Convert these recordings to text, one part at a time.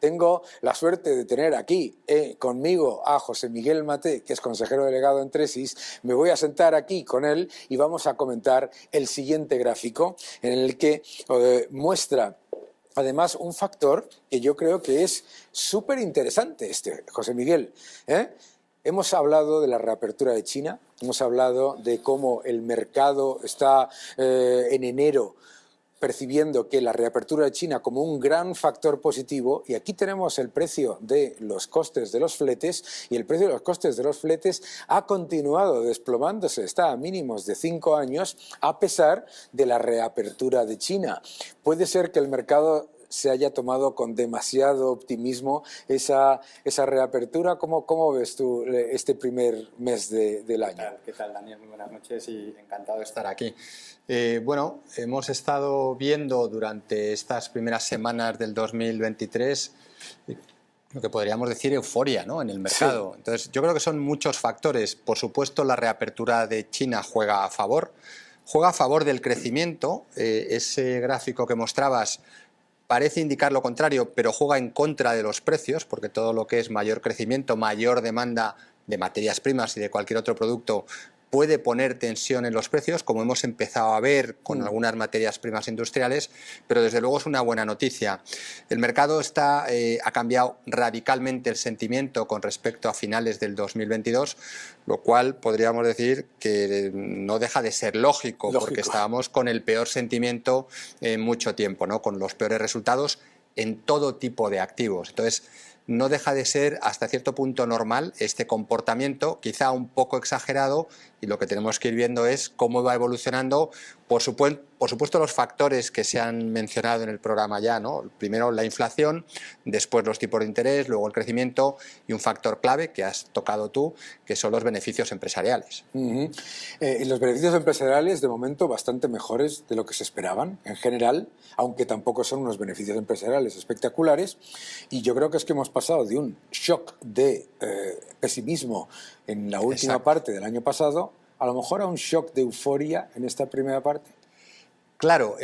tengo la suerte de tener aquí conmigo a José Miguel Maté, que es consejero delegado en Tresis. Me voy a sentar aquí con él y vamos a comentar el siguiente gráfico en el que muestra además un factor que yo creo que es súper interesante, José Miguel. Hemos hablado de la reapertura de China, hemos hablado de cómo el mercado está en enero percibiendo que la reapertura de China como un gran factor positivo, y aquí tenemos el precio de los costes de los fletes, y el precio de los costes de los fletes ha continuado desplomándose, está a mínimos de 5 años a pesar de la reapertura de China. Puede ser que el mercado se haya tomado con demasiado optimismo esa reapertura. ¿Cómo ves tú este primer mes del año? ¿Qué tal, Daniel? Muy buenas noches y encantado de estar aquí. Bueno, hemos estado viendo durante estas primeras semanas del 2023 lo que podríamos decir euforia, ¿no?, en el mercado. Sí. Entonces, yo creo que son muchos factores. Por supuesto, la reapertura de China juega a favor del crecimiento. Ese gráfico que mostrabas parece indicar lo contrario, pero juega en contra de los precios, porque todo lo que es mayor crecimiento, mayor demanda de materias primas y de cualquier otro producto puede poner tensión en los precios, como hemos empezado a ver con algunas materias primas industriales, pero desde luego es una buena noticia. El mercado ha cambiado radicalmente el sentimiento con respecto a finales del 2022, lo cual podríamos decir que no deja de ser lógico. Porque estábamos con el peor sentimiento en mucho tiempo, ¿no?, con los peores resultados en todo tipo de activos. Entonces, no deja de ser hasta cierto punto normal este comportamiento, quizá un poco exagerado, y lo que tenemos que ir viendo es cómo va evolucionando, por supuesto los factores que se han mencionado en el programa ya, ¿no? Primero la inflación, después los tipos de interés, luego el crecimiento y un factor clave que has tocado tú, que son los beneficios empresariales. Los beneficios empresariales de momento bastante mejores de lo que se esperaban en general, aunque tampoco son unos beneficios empresariales espectaculares, y yo creo que es que hemos pasado de un shock de pesimismo en la última parte del año pasado, a lo mejor a un shock de euforia en esta primera parte. Claro,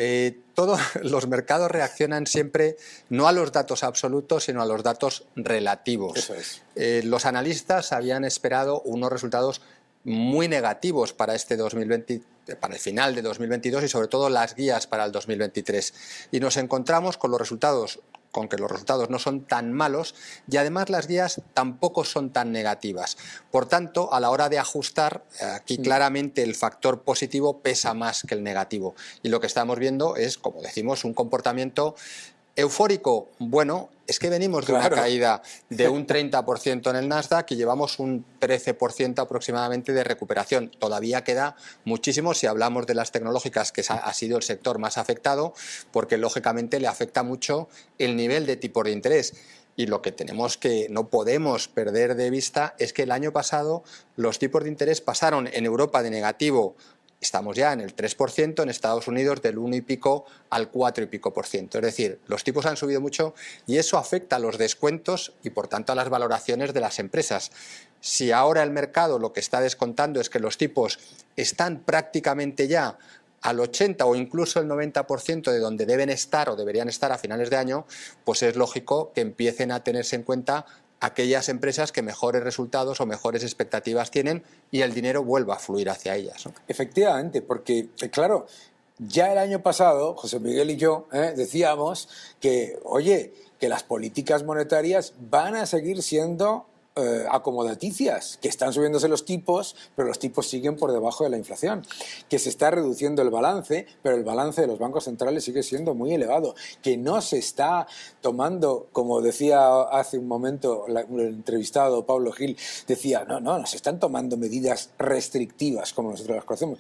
todos los mercados reaccionan siempre no a los datos absolutos, sino a los datos relativos. Eso es. Los analistas habían esperado unos resultados muy negativos para este 2020, para el final de 2022 y sobre todo las guías para el 2023. Y nos encontramos con que los resultados no son tan malos y además las guías tampoco son tan negativas. Por tanto, a la hora de ajustar, aquí claramente el factor positivo pesa más que el negativo. Y lo que estamos viendo es, como decimos, un comportamiento eufórico. Bueno, es que venimos de una caída de un 30% en el Nasdaq y llevamos un 13% aproximadamente de recuperación. Todavía queda muchísimo si hablamos de las tecnológicas, que ha sido el sector más afectado, porque lógicamente le afecta mucho el nivel de tipos de interés. Y lo que no podemos perder de vista es que el año pasado los tipos de interés pasaron en Europa de negativo. Estamos ya en el 3%, en Estados Unidos del 1 y pico al 4 y pico por ciento. Es decir, los tipos han subido mucho y eso afecta a los descuentos y por tanto a las valoraciones de las empresas. Si ahora el mercado lo que está descontando es que los tipos están prácticamente ya al 80 o incluso el 90% de donde deben estar o deberían estar a finales de año, pues es lógico que empiecen a tenerse en cuenta aquellas empresas que mejores resultados o mejores expectativas tienen y el dinero vuelva a fluir hacia ellas, ¿no? Efectivamente, porque, claro, ya el año pasado, José Miguel y yo decíamos que, oye, que las políticas monetarias van a seguir siendo acomodaticias, que están subiéndose los tipos, pero los tipos siguen por debajo de la inflación, que se está reduciendo el balance, pero el balance de los bancos centrales sigue siendo muy elevado, que no se está tomando, como decía hace un momento el entrevistado Pablo Gil, decía, no se están tomando medidas restrictivas como nosotros las conocemos.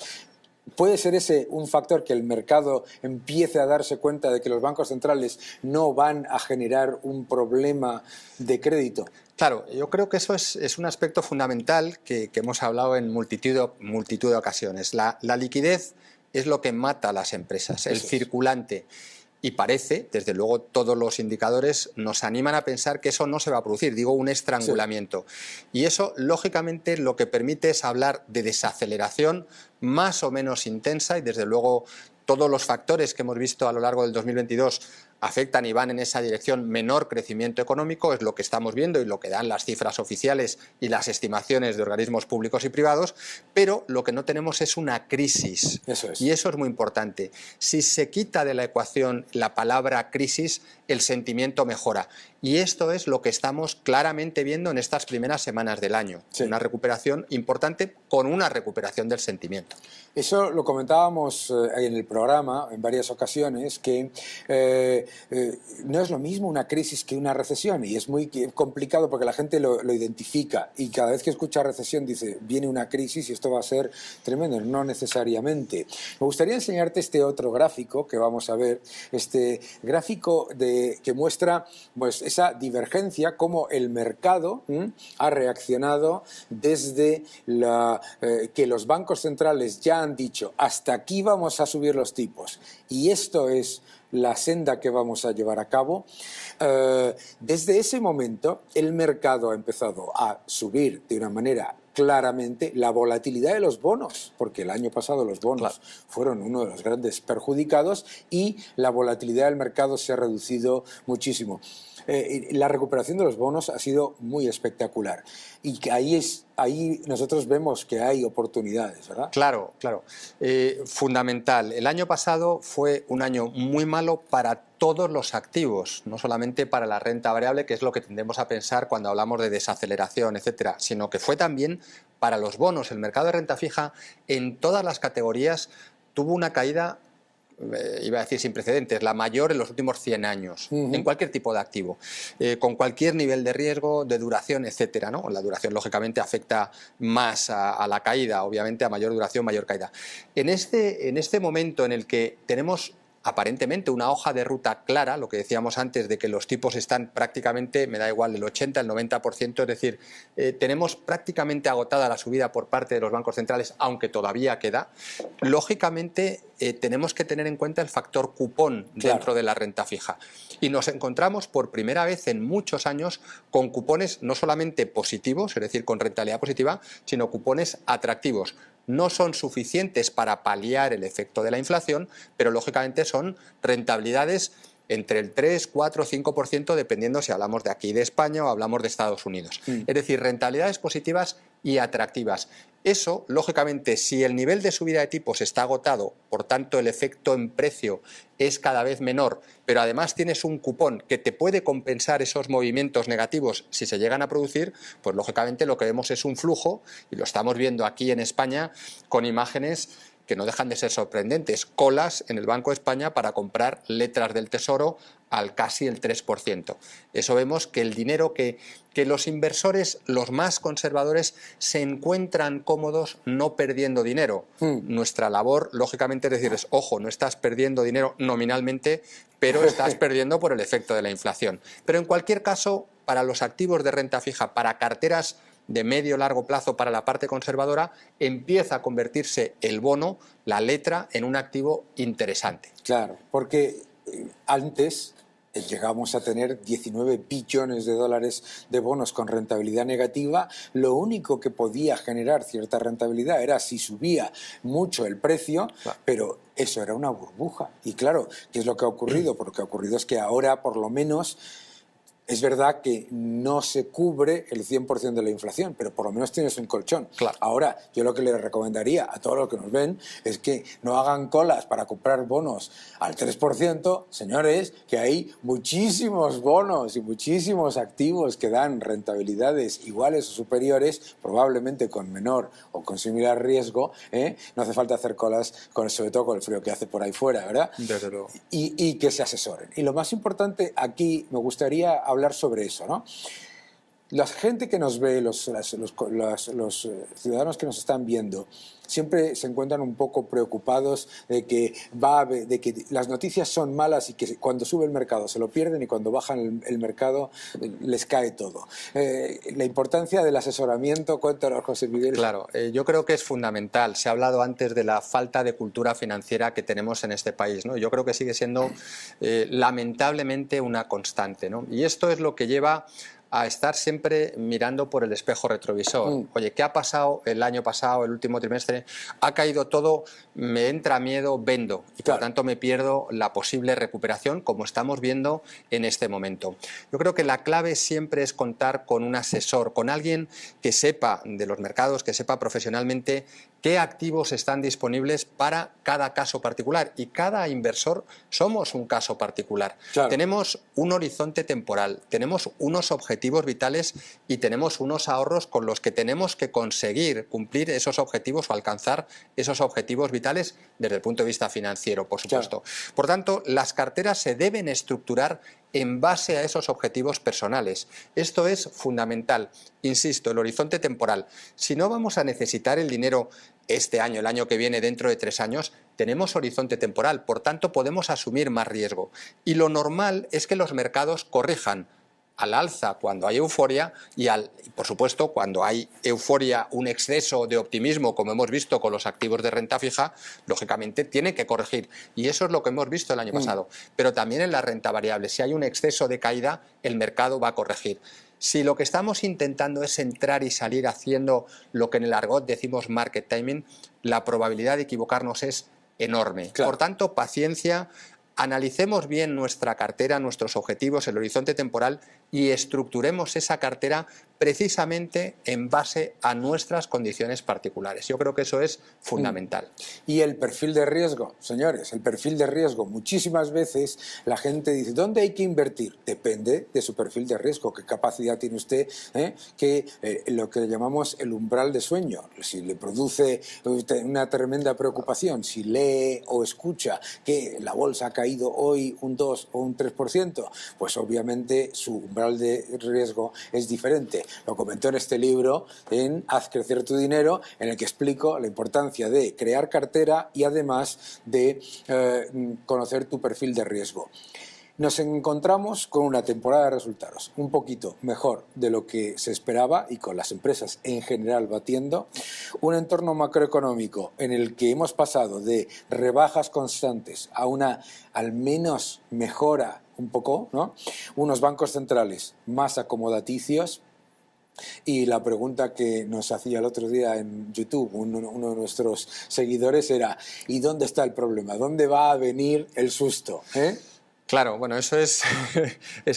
¿Puede ser ese un factor que el mercado empiece a darse cuenta de que los bancos centrales no van a generar un problema de crédito? Claro, yo creo que eso es un aspecto fundamental que hemos hablado en multitud de ocasiones. La liquidez es lo que mata a las empresas, el circulante. Y parece, desde luego todos los indicadores nos animan a pensar que eso no se va a producir, digo un estrangulamiento. Sí. Y eso lógicamente lo que permite es hablar de desaceleración más o menos intensa y desde luego todos los factores que hemos visto a lo largo del 2022 afectan y van en esa dirección, menor crecimiento económico, es lo que estamos viendo y lo que dan las cifras oficiales y las estimaciones de organismos públicos y privados, pero lo que no tenemos es una crisis. Eso es. Y eso es muy importante. Si se quita de la ecuación la palabra crisis, el sentimiento mejora. Y esto es lo que estamos claramente viendo en estas primeras semanas del año. Sí. Una recuperación importante con una recuperación del sentimiento. Eso lo comentábamos en el programa en varias ocasiones, que no es lo mismo una crisis que una recesión, y es muy complicado porque la gente lo identifica y cada vez que escucha recesión dice viene una crisis y esto va a ser tremendo. No necesariamente. Me gustaría enseñarte este otro gráfico que vamos a ver, este gráfico que muestra pues, esa divergencia, cómo el mercado ha reaccionado desde que los bancos centrales ya han dicho hasta aquí vamos a subir los tipos y esto es la senda que vamos a llevar a cabo. Desde ese momento el mercado ha empezado a subir de una manera claramente la volatilidad de los bonos, porque el año pasado los bonos fueron uno de los grandes perjudicados y la volatilidad del mercado se ha reducido muchísimo. La recuperación de los bonos ha sido muy espectacular y que ahí nosotros vemos que hay oportunidades, ¿verdad? Claro, claro. Fundamental. El año pasado fue un año muy malo para todos los activos, no solamente para la renta variable, que es lo que tendemos a pensar cuando hablamos de desaceleración, etcétera, sino que fue también para los bonos. El mercado de renta fija en todas las categorías tuvo una caída, iba a decir sin precedentes, la mayor en los últimos 100 años, en cualquier tipo de activo, con cualquier nivel de riesgo, de duración, etcétera, ¿no? La duración, lógicamente, afecta más a la caída, obviamente, a mayor duración, mayor caída. En este momento en el que tenemos aparentemente una hoja de ruta clara, lo que decíamos antes de que los tipos están prácticamente, me da igual, el 80, el 90%, es decir, tenemos prácticamente agotada la subida por parte de los bancos centrales, aunque todavía queda. Lógicamente tenemos que tener en cuenta el factor cupón dentro de la renta fija. Y nos encontramos por primera vez en muchos años con cupones no solamente positivos, es decir, con rentabilidad positiva, sino cupones atractivos. No son suficientes para paliar el efecto de la inflación, pero lógicamente son rentabilidades entre el 3, 4, 5%, dependiendo si hablamos de aquí de España o hablamos de Estados Unidos. Es decir, rentabilidades positivas y atractivas. Eso, lógicamente, si el nivel de subida de tipos está agotado, por tanto el efecto en precio es cada vez menor, pero además tienes un cupón que te puede compensar esos movimientos negativos si se llegan a producir, pues lógicamente lo que vemos es un flujo, y lo estamos viendo aquí en España con imágenes que no dejan de ser sorprendentes, colas en el Banco de España para comprar letras del Tesoro al casi el 3%. Eso vemos que el dinero que los inversores, los más conservadores, se encuentran cómodos no perdiendo dinero. Nuestra labor, lógicamente, es decirles, ojo, no estás perdiendo dinero nominalmente, pero estás perdiendo por el efecto de la inflación. Pero en cualquier caso, para los activos de renta fija, para carteras de medio largo plazo para la parte conservadora, empieza a convertirse el bono, la letra, en un activo interesante. Claro, porque antes llegamos a tener 19 billones de dólares de bonos con rentabilidad negativa. Lo único que podía generar cierta rentabilidad era si subía mucho el precio, pero eso era una burbuja. Y claro, ¿qué es lo que ha ocurrido? Porque lo que ha ocurrido es que ahora, por lo menos, es verdad que no se cubre el 100% de la inflación, pero por lo menos tienes un colchón. Claro. Ahora, yo lo que les recomendaría a todos los que nos ven es que no hagan colas para comprar bonos al 3%, señores, que hay muchísimos bonos y muchísimos activos que dan rentabilidades iguales o superiores, probablemente con menor o con similar riesgo. No hace falta hacer colas, sobre todo con el frío que hace por ahí fuera, ¿verdad? Desde luego. Y que se asesoren. Y lo más importante aquí, me gustaría hablar sobre eso, ¿no? La gente que nos ve, los ciudadanos que nos están viendo, siempre se encuentran un poco preocupados de que las noticias son malas y que cuando sube el mercado se lo pierden y cuando bajan el mercado les cae todo. La importancia del asesoramiento, cuéntanos, José Miguel. Claro, yo creo que es fundamental. Se ha hablado antes de la falta de cultura financiera que tenemos en este país, ¿no? Yo creo que sigue siendo lamentablemente una constante, ¿no? Y esto es lo que lleva a estar siempre mirando por el espejo retrovisor. Oye, ¿qué ha pasado el año pasado, el último trimestre? Ha caído todo, me entra miedo, vendo y por tanto me pierdo la posible recuperación, como estamos viendo en este momento. Yo creo que la clave siempre es contar con un asesor, con alguien que sepa de los mercados, que sepa profesionalmente qué activos están disponibles para cada caso particular, y cada inversor somos un caso particular. Tenemos un horizonte temporal, tenemos unos objetivos vitales y tenemos unos ahorros con los que tenemos que conseguir cumplir esos objetivos o alcanzar esos objetivos vitales desde el punto de vista financiero, por supuesto. Por tanto, las carteras se deben estructurar en base a esos objetivos personales. Esto es fundamental. Insisto, el horizonte temporal. Si no vamos a necesitar el dinero este año, el año que viene, dentro de 3 años, tenemos horizonte temporal, por tanto podemos asumir más riesgo. Y lo normal es que los mercados corrijan al alza cuando hay euforia y, por supuesto, cuando hay euforia, un exceso de optimismo, como hemos visto con los activos de renta fija, lógicamente tiene que corregir. Y eso es lo que hemos visto el año pasado. Pero también en la renta variable, si hay un exceso de caída, el mercado va a corregir. Si lo que estamos intentando es entrar y salir haciendo lo que en el argot decimos market timing, la probabilidad de equivocarnos es enorme. Por tanto, paciencia. Analicemos bien nuestra cartera, nuestros objetivos, el horizonte temporal y estructuremos esa cartera precisamente en base a nuestras condiciones particulares. Yo creo que eso es fundamental. Y el perfil de riesgo, señores, el perfil de riesgo. Muchísimas veces la gente dice, ¿dónde hay que invertir? Depende de su perfil de riesgo, qué capacidad tiene usted, lo que llamamos el umbral de sueño. Si le produce una tremenda preocupación, si lee o escucha que la bolsa ha caído hoy un 2 o un 3%, pues obviamente su umbral de riesgo es diferente. Lo comentó en este libro, en Haz crecer tu dinero, en el que explico la importancia de crear cartera y además de conocer tu perfil de riesgo. Nos encontramos con una temporada de resultados un poquito mejor de lo que se esperaba y con las empresas en general batiendo, un entorno macroeconómico en el que hemos pasado de rebajas constantes a una al menos mejora un poco, ¿no? Unos bancos centrales más acomodaticios. Y la pregunta que nos hacía el otro día en YouTube uno de nuestros seguidores era ¿y dónde está el problema? ¿Dónde va a venir el susto? Claro, bueno, esa es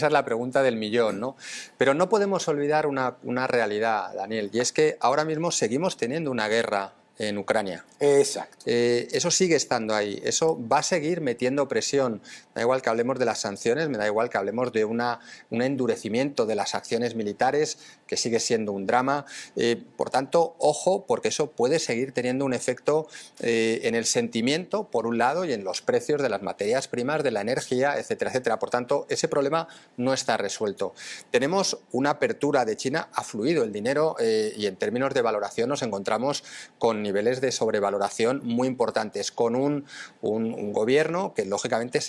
la pregunta del millón, ¿no? Pero no podemos olvidar una realidad, Daniel, y es que ahora mismo seguimos teniendo una guerra en Ucrania. Exacto. Eso sigue estando ahí, eso va a seguir metiendo presión. Me da igual que hablemos de las sanciones, me da igual que hablemos de un endurecimiento de las acciones militares, que sigue siendo un drama. Por tanto, ojo, porque eso puede seguir teniendo un efecto en el sentimiento, por un lado, y en los precios de las materias primas, de la energía, etcétera, etcétera. Por tanto, ese problema no está resuelto. Tenemos una apertura de China, ha fluido el dinero y en términos de valoración nos encontramos con niveles de sobrevaloración muy importantes, con un gobierno que lógicamente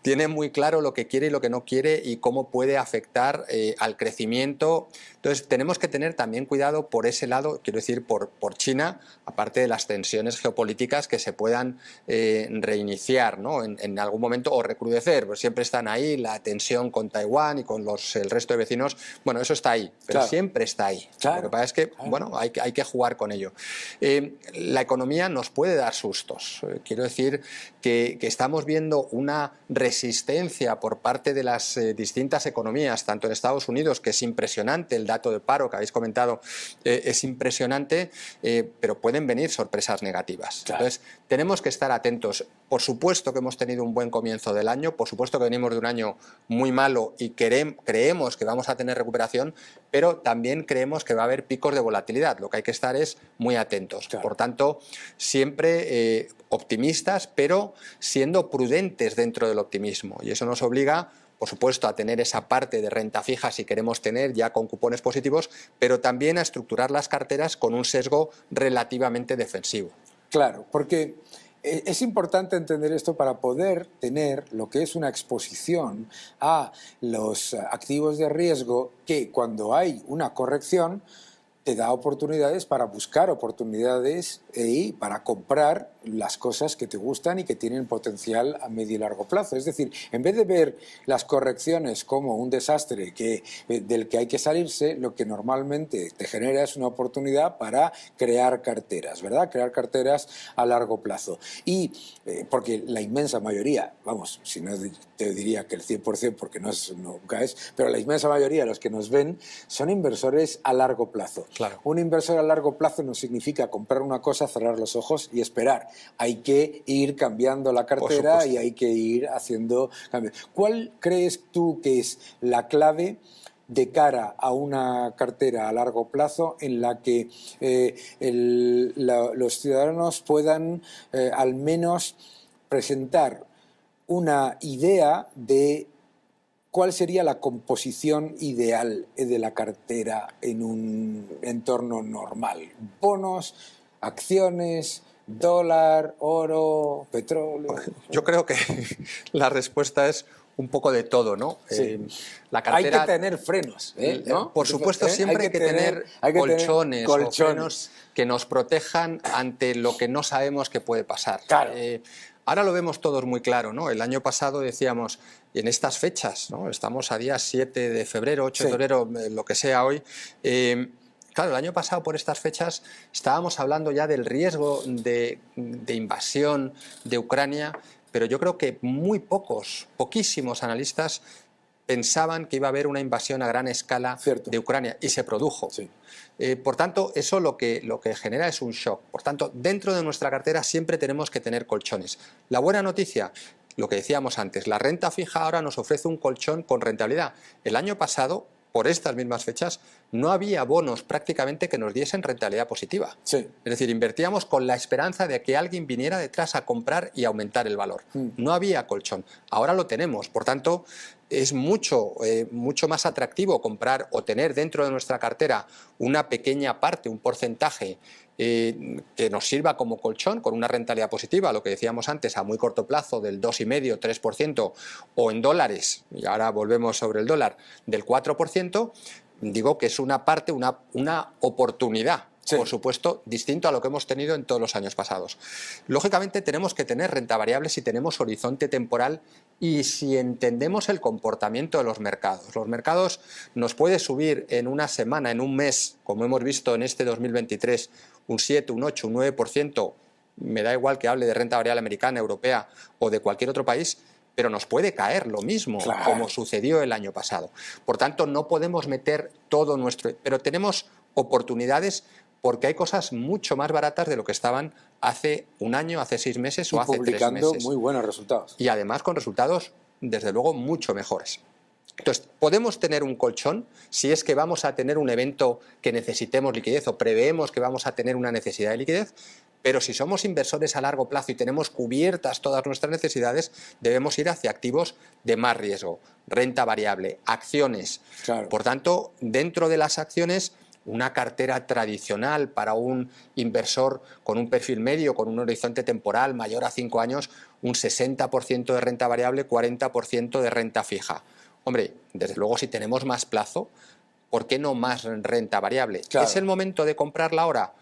tiene muy claro lo que quiere y lo que no quiere y cómo puede afectar al crecimiento. Entonces tenemos que tener también cuidado por ese lado, quiero decir, por China, aparte de las tensiones geopolíticas que se puedan reiniciar, ¿no? en algún momento o recrudecer, pues siempre están ahí, la tensión con Taiwán y con el resto de vecinos, bueno, eso está ahí, pero siempre está ahí. Lo que pasa es que, bueno, hay que jugar con ello. La economía nos puede dar sustos, quiero decir que estamos viendo una resistencia por parte de las distintas economías, tanto en Estados Unidos, que es impresionante, el dato de paro que habéis comentado es impresionante, pero pueden venir sorpresas negativas. Entonces, tenemos que estar atentos. Por supuesto que hemos tenido un buen comienzo del año, por supuesto que venimos de un año muy malo y creemos que vamos a tener recuperación, pero también creemos que va a haber picos de volatilidad. Lo que hay que estar es muy atentos. Por tanto, siempre optimistas, pero siendo prudentes dentro del optimismo. Y eso nos obliga, por supuesto, a tener esa parte de renta fija si queremos tener ya con cupones positivos, pero también a estructurar las carteras con un sesgo relativamente defensivo. Claro, porque es importante entender esto para poder tener lo que es una exposición a los activos de riesgo que cuando hay una corrección te da oportunidades para buscar oportunidades y para comprar las cosas que te gustan y que tienen potencial a medio y largo plazo. Es decir, en vez de ver las correcciones como un desastre del que hay que salirse, lo que normalmente te genera es una oportunidad para crear carteras, ¿verdad? Crear carteras a largo plazo. Y porque la inmensa mayoría, vamos, si no te diría que el 100% porque nunca es, pero la inmensa mayoría de los que nos ven son inversores a largo plazo. Claro. Un inversor a largo plazo no significa comprar una cosa, cerrar los ojos y esperar. Hay que ir cambiando la cartera y hay que ir haciendo cambios. ¿Cuál crees tú que es la clave de cara a una cartera a largo plazo en la que los ciudadanos puedan al menos presentar una idea de cuál sería la composición ideal de la cartera en un entorno normal? ¿Bonos, acciones, dólar, oro, petróleo? Yo creo que la respuesta es un poco de todo, ¿no? Sí. La cartera, hay que tener frenos, ¿no? Por supuesto, siempre hay que tener colchones o frenos que nos protejan ante lo que no sabemos que puede pasar. Claro. Ahora lo vemos todos muy claro, ¿no? El año pasado decíamos, en estas fechas, ¿no? Estamos a día 7 de febrero, 8 de febrero, lo que sea hoy. Claro, el año pasado por estas fechas estábamos hablando ya del riesgo de invasión de Ucrania, pero yo creo que poquísimos analistas pensaban que iba a haber una invasión a gran escala de Ucrania y se produjo. Sí. Por tanto, eso lo que genera es un shock. Por tanto, dentro de nuestra cartera siempre tenemos que tener colchones. La buena noticia, lo que decíamos antes, la renta fija ahora nos ofrece un colchón con rentabilidad. El año pasado, por estas mismas fechas, no había bonos prácticamente que nos diesen rentabilidad positiva. Sí. Es decir, invertíamos con la esperanza de que alguien viniera detrás a comprar y aumentar el valor. No había colchón. Ahora lo tenemos. Por tanto, es mucho más atractivo comprar o tener dentro de nuestra cartera una pequeña parte, un porcentaje que nos sirva como colchón con una rentabilidad positiva, lo que decíamos antes, a muy corto plazo del 2,5-3%, o en dólares, y ahora volvemos sobre el dólar, del 4%, digo que es una parte, una oportunidad. Sí. Por supuesto, distinto a lo que hemos tenido en todos los años pasados. Lógicamente tenemos que tener renta variable si tenemos horizonte temporal y si entendemos el comportamiento de los mercados. Los mercados nos puede subir en una semana, en un mes, como hemos visto en este 2023, un 7, un 8, un 9%, me da igual que hable de renta variable americana, europea o de cualquier otro país, pero nos puede caer lo mismo, claro, como sucedió el año pasado. Por tanto, no podemos meter todo nuestro... Pero tenemos oportunidades porque hay cosas mucho más baratas de lo que estaban hace un año, hace 6 meses o hace 3 meses. Publicando muy buenos resultados. Y además con resultados, desde luego, mucho mejores. Entonces, podemos tener un colchón si es que vamos a tener un evento que necesitemos liquidez o preveemos que vamos a tener una necesidad de liquidez, pero si somos inversores a largo plazo y tenemos cubiertas todas nuestras necesidades, debemos ir hacia activos de más riesgo, renta variable, acciones. Claro. Por tanto, dentro de las acciones, una cartera tradicional para un inversor con un perfil medio, con un horizonte temporal mayor a 5 años, un 60% de renta variable, 40% de renta fija. Hombre, desde luego si tenemos más plazo, ¿por qué no más renta variable? Claro. ¿Es el momento de comprarla ahora?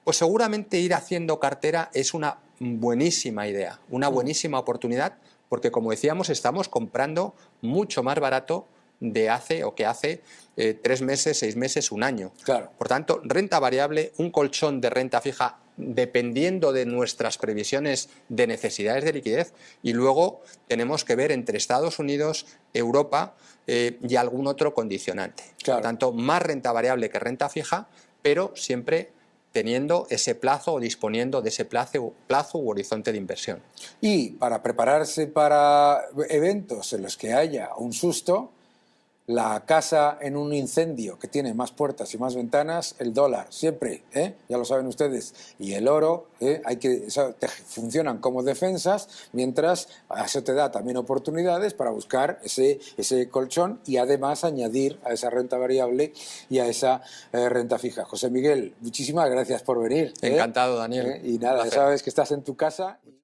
Pues seguramente ir haciendo cartera es una buenísima idea, una buenísima oportunidad, porque como decíamos, estamos comprando mucho más barato de hace 3 meses, 6 meses, un año. Claro. Por tanto, renta variable, un colchón de renta fija dependiendo de nuestras previsiones de necesidades de liquidez, y luego tenemos que ver entre Estados Unidos, Europa y algún otro condicionante. Claro. Por tanto, más renta variable que renta fija, pero siempre teniendo ese plazo o disponiendo de ese plazo u horizonte de inversión. Y para prepararse para eventos en los que haya un susto, la casa en un incendio que tiene más puertas y más ventanas, el dólar, siempre, ya lo saben ustedes, y el oro, funcionan como defensas, mientras eso te da también oportunidades para buscar ese colchón y además añadir a esa renta variable y a esa renta fija. José Miguel, muchísimas gracias por venir. Encantado, Daniel. Y nada, ya sabes que estás en tu casa.